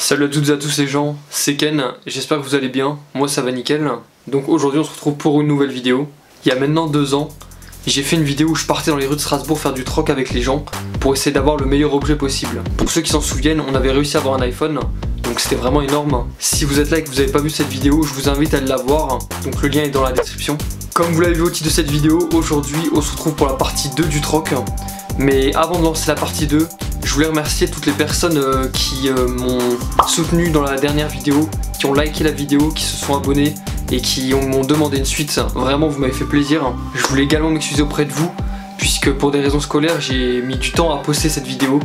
Salut à toutes et à tous les gens, c'est Ken, j'espère que vous allez bien, moi ça va nickel. Donc aujourd'hui on se retrouve pour une nouvelle vidéo. Il y a maintenant 2 ans, j'ai fait une vidéo où je partais dans les rues de Strasbourg faire du troc avec les gens pour essayer d'avoir le meilleur objet possible. Pour ceux qui s'en souviennent, on avait réussi à avoir un iPhone, donc c'était vraiment énorme. Si vous êtes là et que vous n'avez pas vu cette vidéo, je vous invite à la voir, donc le lien est dans la description. Comme vous l'avez vu au titre de cette vidéo, aujourd'hui on se retrouve pour la partie 2 du troc. Mais avant de lancer la partie 2, je voulais remercier toutes les personnes qui m'ont soutenu dans la dernière vidéo, qui ont liké la vidéo, qui se sont abonnés et qui m'ont demandé une suite. Vraiment, vous m'avez fait plaisir. Je voulais également m'excuser auprès de vous, puisque pour des raisons scolaires, j'ai mis du temps à poster cette vidéo.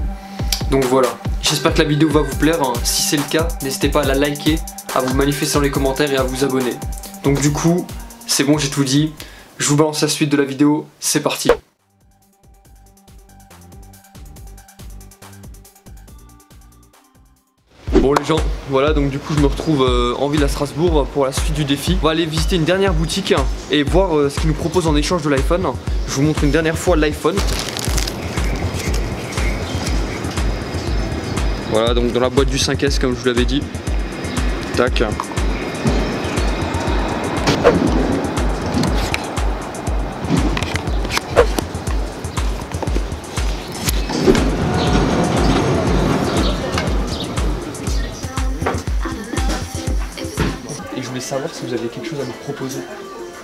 Donc voilà, j'espère que la vidéo va vous plaire. Si c'est le cas, n'hésitez pas à la liker, à vous manifester dans les commentaires et à vous abonner. Donc du coup, c'est bon, j'ai tout dit. Je vous balance la suite de la vidéo, c'est parti. Bon les gens, voilà, donc du coup je me retrouve en ville à Strasbourg pour la suite du défi. On va aller visiter une dernière boutique et voir ce qu'ils nous proposent en échange de l'iPhone. Je vous montre une dernière fois l'iPhone. Voilà, donc dans la boîte du 5S comme je vous l'avais dit. Tac. Et je voulais savoir si vous aviez quelque chose à nous proposer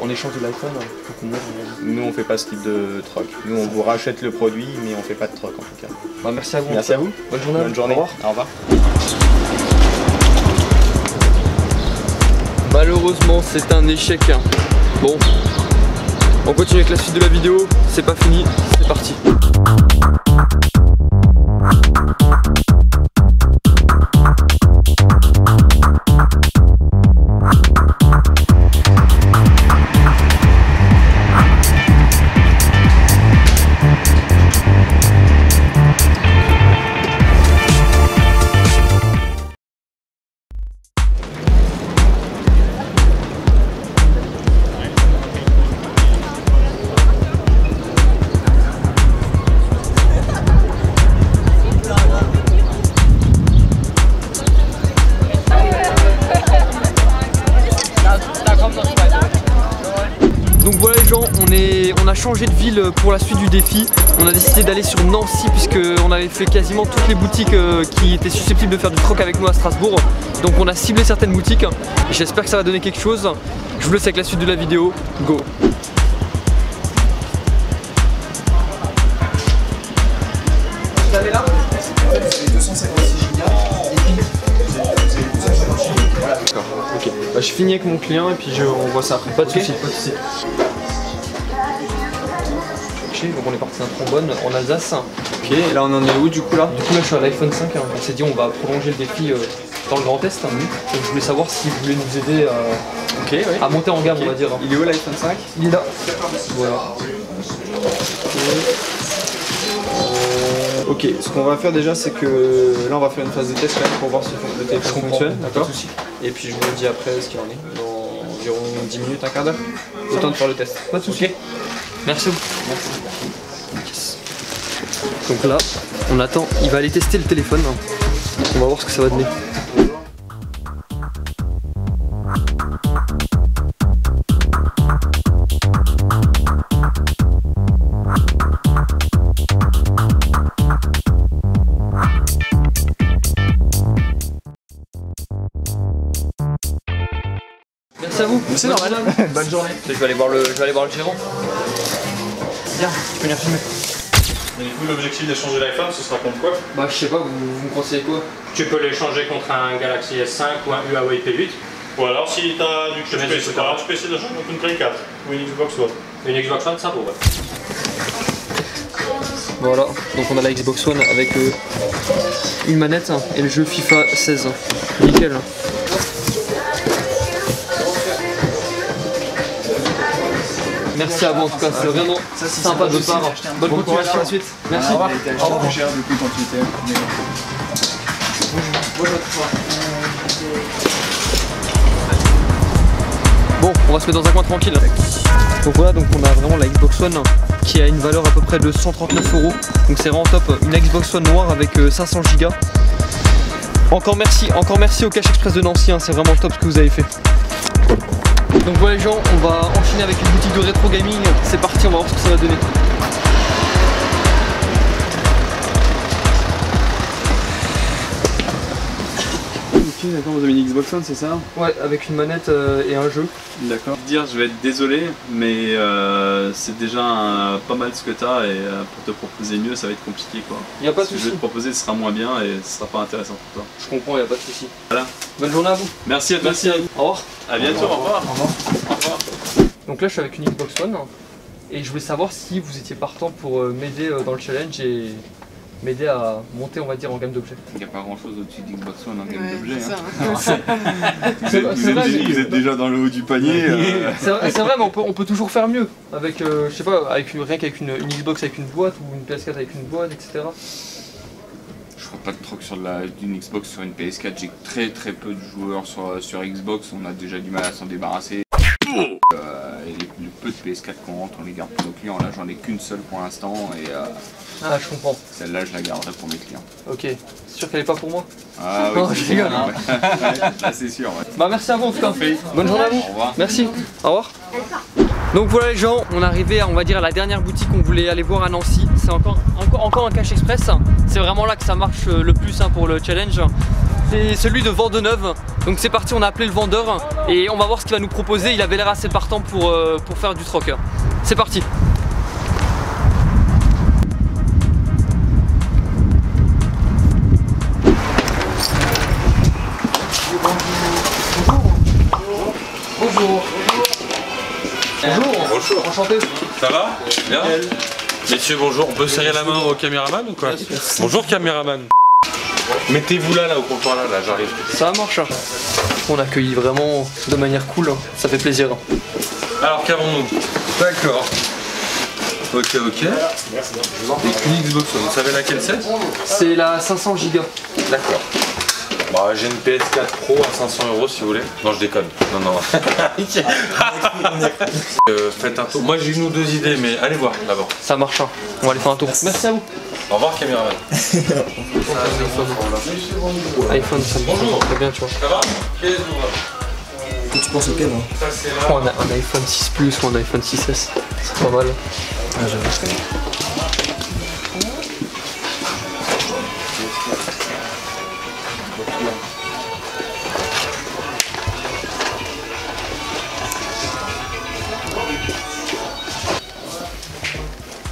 en échange de l'iPhone pour qu'on monte. Nous on fait pas ce type de troc. Nous on vous rachète le produit mais on fait pas de troc en tout cas. Bah, merci à vous. Merci à vous. Bonne journée. Bonne journée. Au revoir. Au revoir. Malheureusement c'est un échec. Bon, on continue avec la suite de la vidéo. C'est pas fini, c'est parti. Donc voilà les gens, on a changé de ville pour la suite du défi. On a décidé d'aller sur Nancy puisqu'on avait fait quasiment toutes les boutiques qui étaient susceptibles de faire du troc avec nous à Strasbourg. Donc on a ciblé certaines boutiques. J'espère que ça va donner quelque chose. Je vous laisse avec la suite de la vidéo. Go! Vous avez là? C'est 256 Go. Voilà, d'accord. Ok. Bah, je finis avec mon client et puis on voit ça après. Pas de soucis. Pas de soucis. Ok, donc on est parti d'un trombone en Alsace. Ok, et là on en est où du coup là? Du coup là je suis à l'iPhone 5. On s'est dit on va prolonger le défi dans le Grand Est. Donc je voulais savoir si vous voulez nous aider à monter en gamme, on va dire. Il est où l'iPhone 5? Il est là. Voilà. Ok, ce qu'on va faire déjà c'est que là on va faire une phase de test quand même pour voir si le téléphone fonctionne, d'accord? Et puis je vous dis après ce qu'il en est, dans environ 10 minutes, un quart d'heure. Le temps de faire le test. Pas de soucis. Merci à vous. Yes. Donc là, on attend, il va aller tester le téléphone. On va voir ce que ça va donner. Merci à vous. C'est normal. Bonne journée. Je vais aller voir le gérant. Viens, tu peux venir filmer. Mais du coup, l'objectif d'échanger l'iPhone, ce sera contre quoi? Bah je sais pas, vous me conseillez quoi? Tu peux l'échanger contre un Galaxy S5 ou un Huawei P8. Ou alors, si tu as du coup, tu peux essayer d'échanger contre une Play 4 ou une Xbox One. Une Xbox One, ça vaut, ouais. Voilà, donc on a la Xbox One avec une manette et le jeu FIFA 16. Nickel. Merci à vous en tout cas, c'est vraiment sympa de votre part. Bonne continuation à la suite. Merci. Au revoir. Il a été acheté plus cher depuis quand tu étais. Bon, on va se mettre dans un coin tranquille. Donc voilà, donc on a vraiment la Xbox One qui a une valeur à peu près de 139 €. Donc c'est vraiment top. Une Xbox One noire avec 500 Go. Encore merci au Cash Express de Nancy, hein, c'est vraiment top ce que vous avez fait. Donc voilà les gens, on va enchaîner avec une boutique de rétro gaming. C'est parti, on va voir ce que ça va donner. Ok, d'accord, vous avez une Xbox One, c'est ça? Ouais, avec une manette et un jeu. D'accord. Je vais être désolé, mais c'est déjà pas mal ce que t'as et pour te proposer mieux, ça va être compliqué quoi. Y a pas de Ce que souci. je vais te proposer, ce sera moins bien et ce sera pas intéressant pour toi. Je comprends, y a pas de souci. Voilà. Bonne journée à vous. Merci à toi. Merci à vous. Au revoir. À bientôt, au revoir. Au revoir. Donc là je suis avec une Xbox One et je voulais savoir si vous étiez partant pour m'aider dans le challenge et m'aider à monter on va dire en gamme d'objets. Il n'y a pas grand chose au-dessus d'Xbox One en gamme Ouais, d'objets. c'est ça, hein. Vous êtes déjà dans le haut du panier. C'est vrai mais on peut toujours faire mieux avec je sais pas avec rien qu'avec une Xbox avec une boîte ou une PS4 avec une boîte etc. Je ferai pas de troc sur d'une Xbox sur une PS4. J'ai très peu de joueurs sur Xbox. On a déjà du mal à s'en débarrasser. Et le peu de PS4 qu'on rentre, on les garde pour nos clients. Là, j'en ai qu'une seule pour l'instant et Ah je comprends. celle-là, je la garderai pour mes clients. Ok. C'est sûr qu'elle est pas pour moi? Ah oui, Oh, je rigole. Là, c'est sûr. Ouais. Bah merci à vous en tout cas. Bonne journée à vous. Au revoir. Merci. Au revoir. Donc voilà les gens, on est arrivé à, on va dire à la dernière boutique qu'on voulait aller voir à Nancy. C'est encore un Cash Express. C'est vraiment là que ça marche le plus hein, pour le challenge. C'est celui de Vendeneuve. Donc c'est parti, on a appelé le vendeur et on va voir ce qu'il va nous proposer. Il avait l'air assez partant pour faire du troc. C'est parti. Bonjour. Bonjour. Enchanté. Ça va? Bien? Messieurs, bonjour. On peut serrer la main au caméraman ou quoi? Bonjour caméraman. Mettez-vous là au comptoir là, j'arrive. Ça marche. On accueille vraiment de manière cool, ça fait plaisir. Alors qu'avons-nous? D'accord. Ok. Et une Xbox One, vous savez laquelle c'est? C'est la 500 Go. D'accord. Bah, j'ai une PS4 Pro à 500 € si vous voulez. Non, je déconne. Non. Faites un tour. Moi j'ai une ou deux idées, mais allez voir d'abord. Ça marche, hein. On va aller faire un tour. Merci à vous. Au revoir caméraman. iPhone, ça me prend très bien, tu vois. Ça va? Qu'est-ce Tu penses auquel hein? Je prends un iPhone 6 Plus ou un iPhone 6S. C'est pas mal. Ah, j'avoue.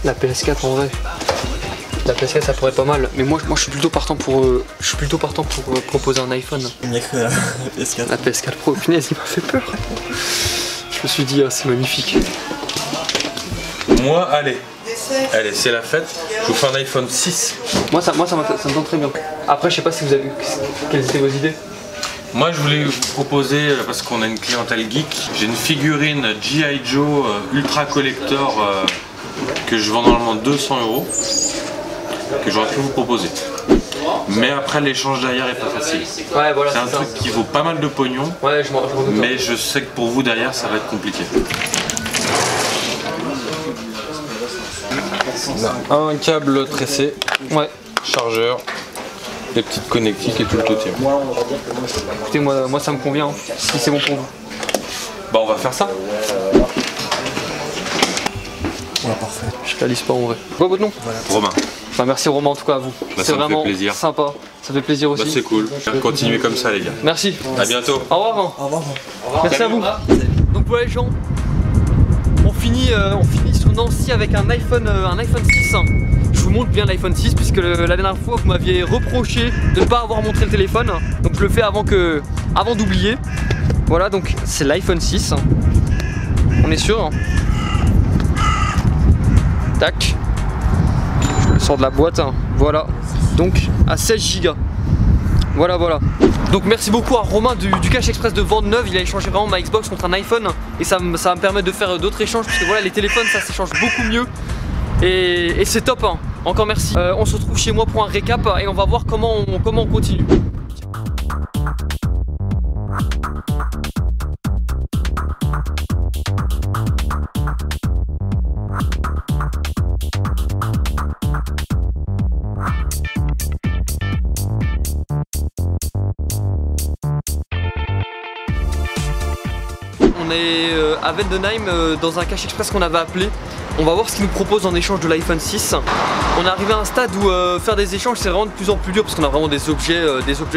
La PS4 en vrai. La PS4 ça pourrait être pas mal, mais moi je suis plutôt partant pour proposer un iPhone. Il n'y a que la PS4. La PS4 Pro, punaise, il m'a fait peur. Je me suis dit, ah, c'est magnifique. Moi, allez, c'est la fête. Je vous fais un iPhone 6. Moi ça me tente très bien. Après, je sais pas si vous avez quelles étaient vos idées. Moi, je voulais vous proposer, parce qu'on a une clientèle geek, j'ai une figurine G.I. Joe Ultra Collector que je vends normalement 200 €, que j'aurais pu vous proposer. Mais après, l'échange derrière est pas facile. Ouais, voilà, C'est un truc qui vaut pas mal de pognon, ouais, je m'en doute. mais je sais que pour vous derrière, ça va être compliqué. Un câble tressé, Ouais. chargeur, les petites connectiques et tout le totem. Écoutez, moi ça me convient, hein, si c'est bon pour vous. Bah, on va faire ça. Ouais, parfait. Je réalise pas en vrai. Quoi votre nom? Romain. Bah, merci Romain en tout cas à vous. Bah, c'est ça me fait vraiment plaisir. sympa. Ça fait plaisir aussi. Bah, c'est cool. Continuez comme ça, les gars. Merci. À bientôt. Au revoir. Au revoir. Merci à vous. Donc voilà les gens, on finit sur Nancy avec un iPhone 6. Je vous montre bien l'iPhone 6 puisque la dernière fois vous m'aviez reproché de ne pas avoir montré le téléphone. Donc je le fais avant d'oublier. Voilà, donc c'est l'iPhone 6. On est sûr. Tac. Je le sors de la boîte. Voilà. Donc à 16 Go. Voilà. Donc merci beaucoup à Romain du Cash Express de Vendeneuve. Il a échangé vraiment ma Xbox contre un iPhone. Et ça va me permettre de faire d'autres échanges. Parce que voilà, les téléphones ça s'échange beaucoup mieux. Et c'est top. Encore merci. On se retrouve chez moi pour un récap. Et on va voir comment on continue. est à Vendenheim dans un cache express qu'on avait appelé. On va voir ce qu'ils nous proposent en échange de l'iPhone 6. On est arrivé à un stade où faire des échanges c'est vraiment de plus en plus dur parce qu'on a vraiment des objets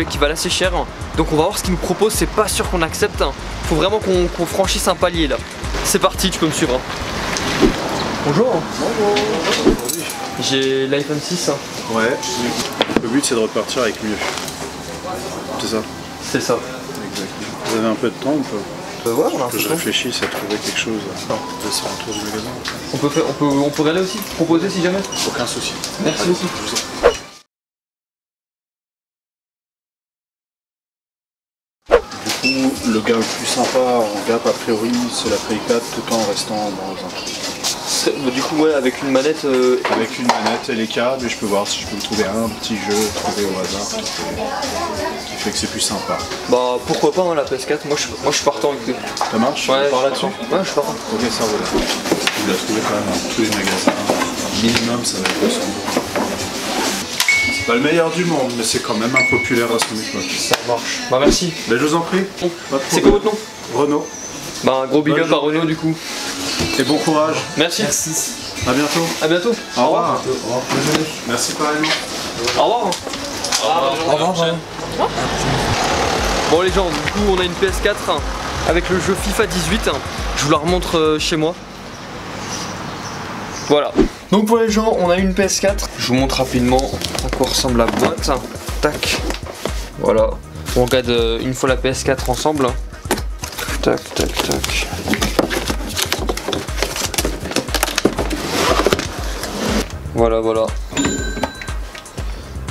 qui valent assez cher. Donc on va voir ce qu'ils nous proposent, c'est pas sûr qu'on accepte. Faut vraiment qu'on franchisse un palier là. C'est parti, tu peux me suivre. Bonjour. Bonjour. J'ai l'iPhone 6. Ouais. Le but c'est de repartir avec mieux. C'est ça? C'est ça. Exactement. Vous avez un peu de temps ou pas? Ouais, on a un peu que de je temps. réfléchisse à trouver quelque chose. De faire un tour du magasin. On peut aller aussi, proposer si jamais. Aucun souci. Merci beaucoup. Du coup, le gars le plus sympa en gap a priori c'est la Play 4 tout en restant dans un. Du coup ouais, avec une manette. Avec une manette et les câbles, et je peux voir si je peux trouver un petit jeu trouvé au hasard qui fait que c'est plus sympa. Bah pourquoi pas hein, la PS4, moi je suis partant avec lui. Ça marche? Ouais, par là-dessus? Ouais, je suis partant. Ok, ça roule. Vous la trouvez quand même dans tous les magasins. Minimum, ça va être 200 €. C'est pas le meilleur du monde, mais c'est quand même impopulaire à son époque. Ça marche. Bah merci. Mais je vous en prie. C'est quoi votre nom? Renaud. Bah un gros big up à Renaud du coup. Et bon courage. Merci. À bientôt. À bientôt. Au revoir. Merci pareillement. Au revoir. Au revoir. Bon les gens, du coup on a une PS4 avec le jeu FIFA 18. Je vous la remontre chez moi. Voilà. Donc pour les gens, on a une PS4. Je vous montre rapidement à quoi ressemble la boîte. Tac. Voilà. On regarde une fois la PS4 ensemble. Tac, tac, tac. Voilà, voilà.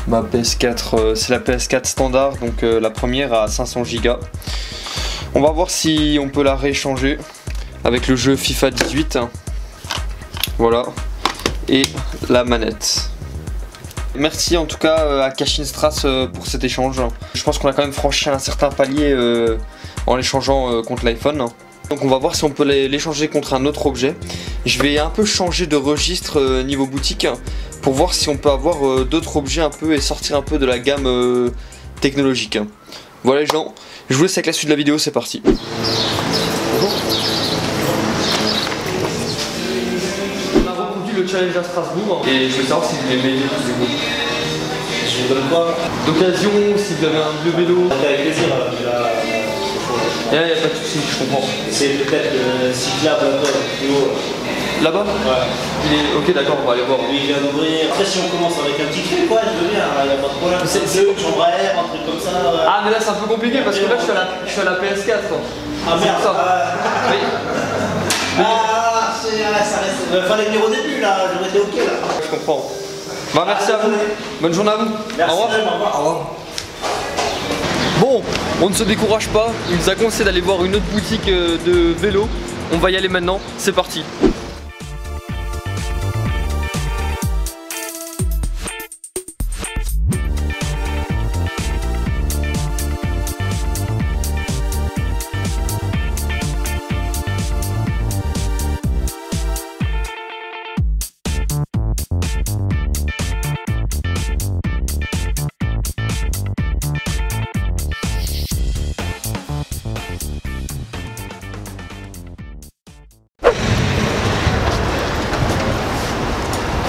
Ma PS4, c'est la PS4 standard, donc la première à 500 Go. On va voir si on peut la rééchanger avec le jeu FIFA 18. Voilà. Et la manette. Merci en tout cas à Cashin Strass pour cet échange. Je pense qu'on a quand même franchi un certain palier en l'échangeant contre l'iPhone. Donc on va voir si on peut l'échanger contre un autre objet. Je vais un peu changer de registre niveau boutique pour voir si on peut avoir d'autres objets un peu et sortir un peu de la gamme technologique. Voilà les gens, je vous laisse avec la suite de la vidéo, c'est parti. On a reproduit le challenge à Strasbourg et je veux savoir si vous l'aimez du coup. Je vous donne quoi D'occasion, si vous avez un vieux vélo. Avec plaisir, Il n'y a pas de soucis, je comprends. c'est peut-être cyclable plus haut. Là-bas? Ouais. Il est... Ok d'accord, on va aller voir. Lui il vient d'ouvrir. Après si on commence avec un petit truc, ouais, je veux bien, il n'y a pas de problème. C'est une chambre à air, un truc comme ça. Ouais. Ah mais là c'est un peu compliqué parce que là je suis à la PS4. Ah merde, ça. Oui. Ah, ça reste. Fallait venir au début là, j'aurais été ok là. Je comprends. Bah merci à vous. Bonne journée à vous. Merci, au revoir. au revoir. Bon, on ne se décourage pas. Il nous a conseillé d'aller voir une autre boutique de vélo. On va y aller maintenant. C'est parti.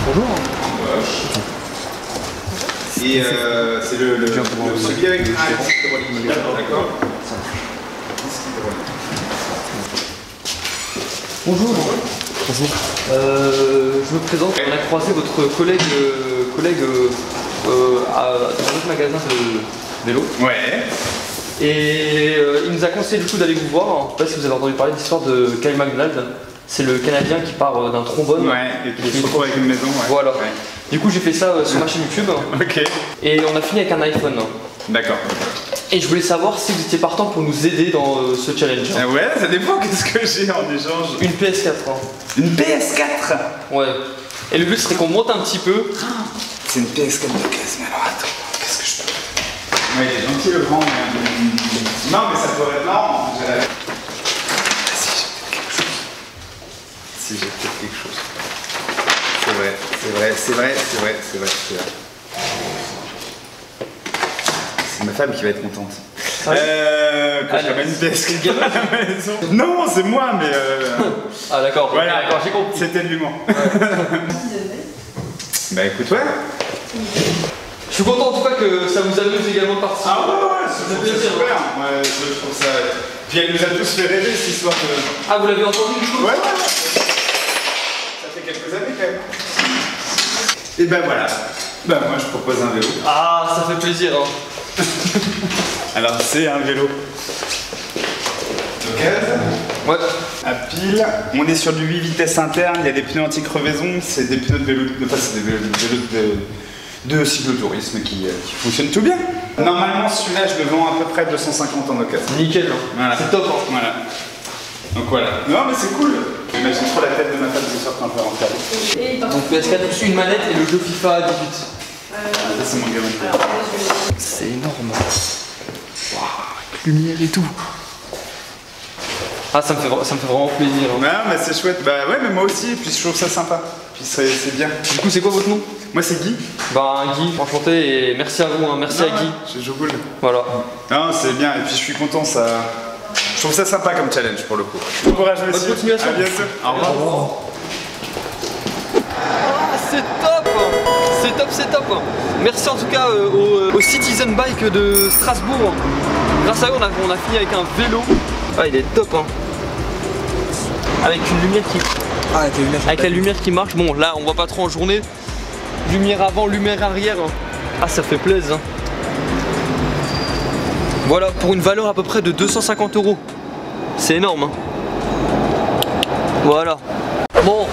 Bonjour. Et c'est celui avec d'accord. Bonjour. Bonjour. Je me présente. On a croisé votre collègue dans un autre magasin de vélo. Ouais. Et il nous a conseillé du coup d'aller vous voir. Je sais pas si vous avez entendu parler de l'histoire de Kyle McDonald. C'est le Canadien qui part d'un trombone. Ouais, et qui se retrouve avec une maison. Ouais. Voilà. Ouais. Du coup j'ai fait ça sur ma chaîne YouTube. Ok. Et on a fini avec un iPhone. D'accord. Et je voulais savoir si vous étiez partant pour nous aider dans ce challenge. Ouais, ça dépend qu'est-ce que j'ai en échange. Une PS4. Une PS4. Ouais. Et le but serait qu'on monte un petit peu. C'est une PS4 de caisse, mais alors attends, qu'est-ce que je peux... Ouais, il est gentil le grand, mais... Non, mais ça pourrait être marrant. Si j'ai peut-être quelque chose. C'est vrai. C'est ma femme qui va être contente. Que je ramène une PS4 à la maison. Non, c'est moi, mais. Ah, d'accord. Voilà, D'accord, j'ai compris. c'était de l'humour. Bah écoute, ouais. Je suis content en tout cas que ça vous amuse également de participer. Ah ouais, c'est super. Ouais, je trouve ça. Puis elle nous a tous fait rêver cette histoire de. Ah, vous l'avez entendu du coup? Ouais. Ça fait quelques années quand même. Et ben voilà. Ben moi je propose un vélo. Ah, ça fait plaisir. Hein. Alors c'est un vélo. Ouais. À pile, on est sur du 8 vitesses interne, il y a des pneus anti-crevaison, c'est des pneus de vélo, enfin c'est des vélos de cyclotourisme qui fonctionnent tout bien. Normalement celui-là je le vends à peu près 250 en occasion. Nickel, hein. Voilà. C'est top. Hein. Voilà. Donc voilà. Non mais c'est cool. J'imagine trop la tête de ma femme qui sort quand on va rentrer. Donc PS4 dessus, une manette et le jeu FIFA 18. Ça c'est mon gamin. C'est énorme. Waouh, avec lumière et tout. Ah, ça me fait vraiment plaisir. Hein. Ouais, mais c'est chouette. Bah ouais, mais moi aussi, et puis je trouve ça sympa. Puis c'est bien. Du coup, c'est quoi votre nom? Moi c'est Guy. Bah Guy, enchanté et merci à vous, hein. Merci à Guy. Je joue cool. Voilà. Non, c'est bien, et puis je suis content, ça. Je trouve ça sympa comme challenge pour le coup. Bon courage, monsieur. Bonne continuation. À bientôt. Au revoir. Ah, c'est top. C'est top, c'est top. Merci en tout cas au Citizen Bike de Strasbourg. Grâce à eux, on a fini avec un vélo. Ah, il est top. Hein. Avec une lumière qui... Ah, avec la lumière. Avec la lumière qui marche. Bon, là, on voit pas trop en journée. Lumière avant, lumière arrière. Ah, ça fait plaisir. Voilà, pour une valeur à peu près de 250 €. C'est énorme. Hein. Voilà. Bon,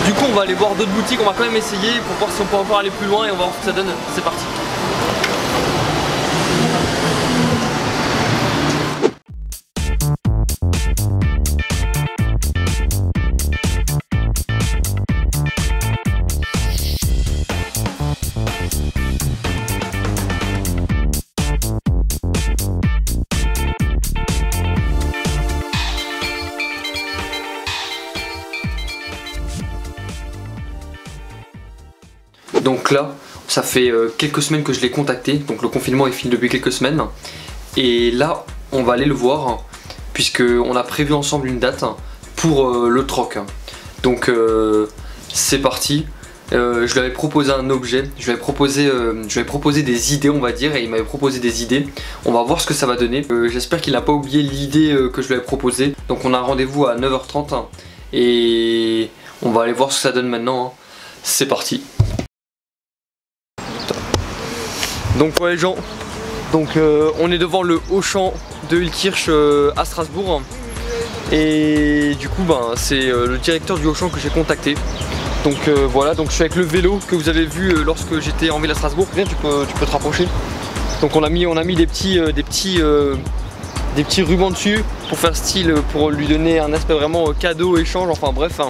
du coup, on va aller voir d'autres boutiques. On va quand même essayer pour voir si on peut encore aller plus loin et on va voir ce que ça donne. C'est parti. Donc là, ça fait quelques semaines que je l'ai contacté, donc le confinement est fini depuis quelques semaines. Et là, on va aller le voir, puisqu'on a prévu ensemble une date pour le troc. Donc c'est parti. Je lui avais proposé un objet, je lui avais proposé des idées, on va dire, et il m'avait proposé des idées. On va voir ce que ça va donner. J'espère qu'il n'a pas oublié l'idée que je lui avais proposée. Donc on a un rendez-vous à 9h30 et on va aller voir ce que ça donne maintenant. C'est parti. Donc ouais les gens, donc on est devant le Auchan de Hillkirch à Strasbourg. Et du coup ben, c'est le directeur du Auchan que j'ai contacté. Donc voilà, donc je suis avec le vélo que vous avez vu lorsque j'étais en ville à Strasbourg. Viens, tu peux te rapprocher. Donc on a mis des petits rubans dessus pour faire style, pour lui donner un aspect vraiment cadeau, échange, enfin bref. Hein.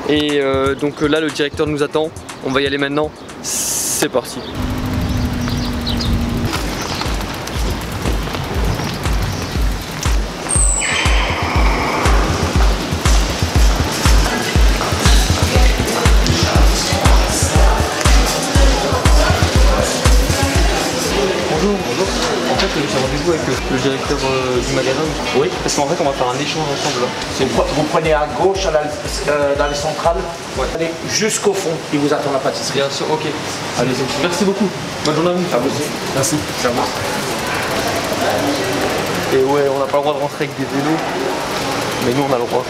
Et donc là le directeur nous attend, on va y aller maintenant, c'est parti. J'ai rendez-vous avec le directeur du magasin. Oui. Parce qu'en fait on va faire un échange ensemble. Vous prenez à gauche dans les centrales, Ouais. allez jusqu'au fond, il vous attend la pâtisserie. Bien sûr, ok. Allez-y. Merci beaucoup. Bonne journée à vous. À vous aussi. Merci. Et ouais, on n'a pas le droit de rentrer avec des vélos, mais nous on a le droit.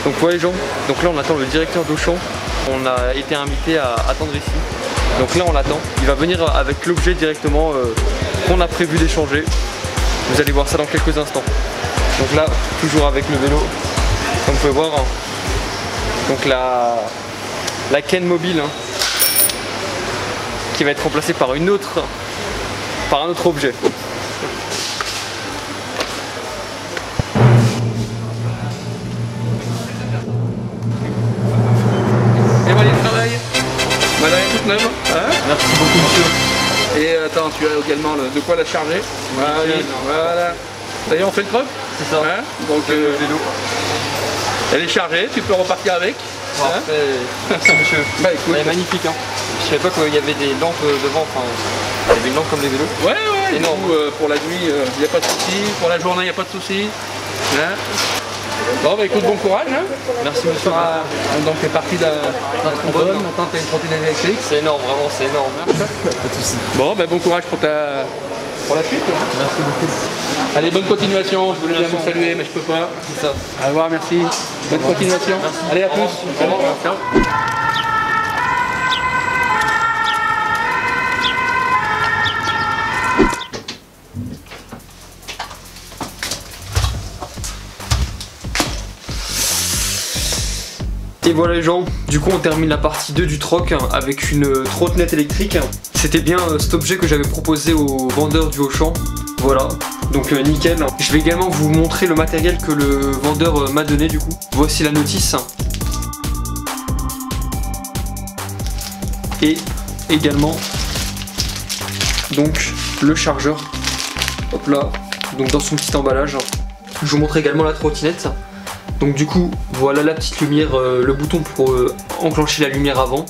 Donc ouais les gens, donc là on attend le directeur d'Auchan. On a été invité à attendre ici. Donc là on l'attend. Il va venir avec l'objet directement qu'on a prévu d'échanger. Vous allez voir ça dans quelques instants. Donc là, toujours avec le vélo, comme vous pouvez voir. Hein. Donc la Ken mobile, hein, qui va être remplacée par un autre objet. Et voilà le travail. Voilà, toute neuve. Hein? Merci beaucoup monsieur. Et attends, tu as également de quoi la charger. Voilà. Voilà. D'ailleurs, on fait le creux. C'est ça. Hein? Donc, elle est chargée, tu peux repartir avec. Parfait. Merci monsieur. Bah écoute. Elle est magnifique. Hein. Je savais pas qu'il y avait des lampes devant. Enfin, il y avait une lampe comme les vélos. Ouais, ouais. Et énorme. nous, pour la nuit, il n'y a pas de souci. Pour la journée, il n'y a pas de souci. Hein. Bon, bah écoute, bon courage. Hein. Merci monsieur. Donc, t'es parti d'un trombone, maintenant t'as une trottinette électrique. C'est énorme, vraiment, c'est énorme. Bon, bah bon courage pour la suite. Hein. Merci beaucoup. Allez, bonne continuation. Je voulais bien vous saluer, mais je peux pas. C'est ça. Au revoir, merci. Bonne continuation. Merci. Allez, à plus. Au revoir. Ciao. Et voilà les gens, du coup on termine la partie 2 du troc avec une trottinette électrique. C'était bien cet objet que j'avais proposé au vendeur du Auchan. Voilà, donc nickel. Je vais également vous montrer le matériel que le vendeur m'a donné du coup. Voici la notice. Et également donc le chargeur. Hop là, donc dans son petit emballage. Je vous montre également la trottinette. Donc du coup, voilà la petite lumière, le bouton pour enclencher la lumière avant.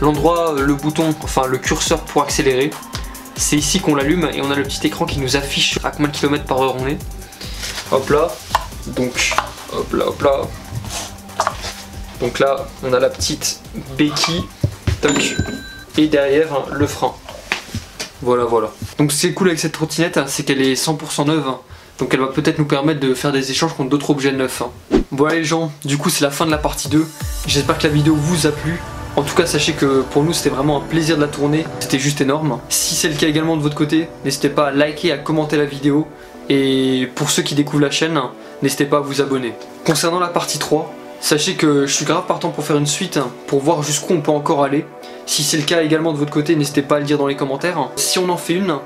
L'endroit, le bouton, enfin le curseur pour accélérer. C'est ici qu'on l'allume et on a le petit écran qui nous affiche à combien de kilomètres par heure on est. Hop là, donc hop là, hop là. Donc là, on a la petite béquille, toc, et derrière le frein. Voilà, voilà. Donc c'est cool avec cette trottinette, c'est qu'elle est 100% neuve. Donc elle va peut-être nous permettre de faire des échanges contre d'autres objets neufs. Voilà les gens, du coup c'est la fin de la partie 2. J'espère que la vidéo vous a plu. En tout cas sachez que pour nous c'était vraiment un plaisir de la tourner. C'était juste énorme. Si c'est le cas également de votre côté, n'hésitez pas à liker, à commenter la vidéo. Et pour ceux qui découvrent la chaîne, n'hésitez pas à vous abonner. Concernant la partie 3, sachez que je suis grave partant pour faire une suite, pour voir jusqu'où on peut encore aller. Si c'est le cas également de votre côté, n'hésitez pas à le dire dans les commentaires. Si on en fait une,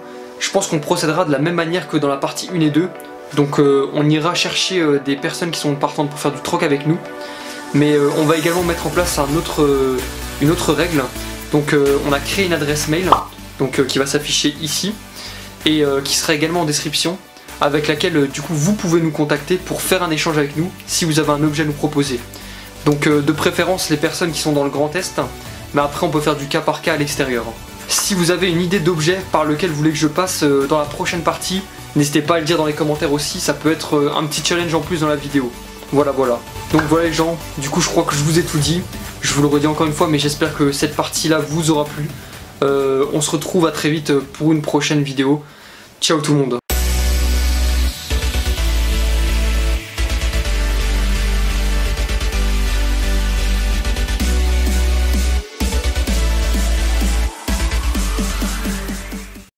je pense qu'on procédera de la même manière que dans la partie 1 et 2. Donc on ira chercher des personnes qui sont partantes pour faire du troc avec nous. Mais on va également mettre en place une autre règle. Donc on a créé une adresse mail donc, qui va s'afficher ici. Et qui sera également en description. Avec laquelle du coup vous pouvez nous contacter pour faire un échange avec nous si vous avez un objet à nous proposer. Donc de préférence les personnes qui sont dans le Grand Est. Mais après on peut faire du cas par cas à l'extérieur. Si vous avez une idée d'objet par lequel vous voulez que je passe dans la prochaine partie, n'hésitez pas à le dire dans les commentaires aussi, ça peut être un petit challenge en plus dans la vidéo. Voilà, voilà. Donc voilà les gens, du coup je crois que je vous ai tout dit. Je vous le redis encore une fois, mais j'espère que cette partie-là vous aura plu. On se retrouve à très vite pour une prochaine vidéo. Ciao tout le monde.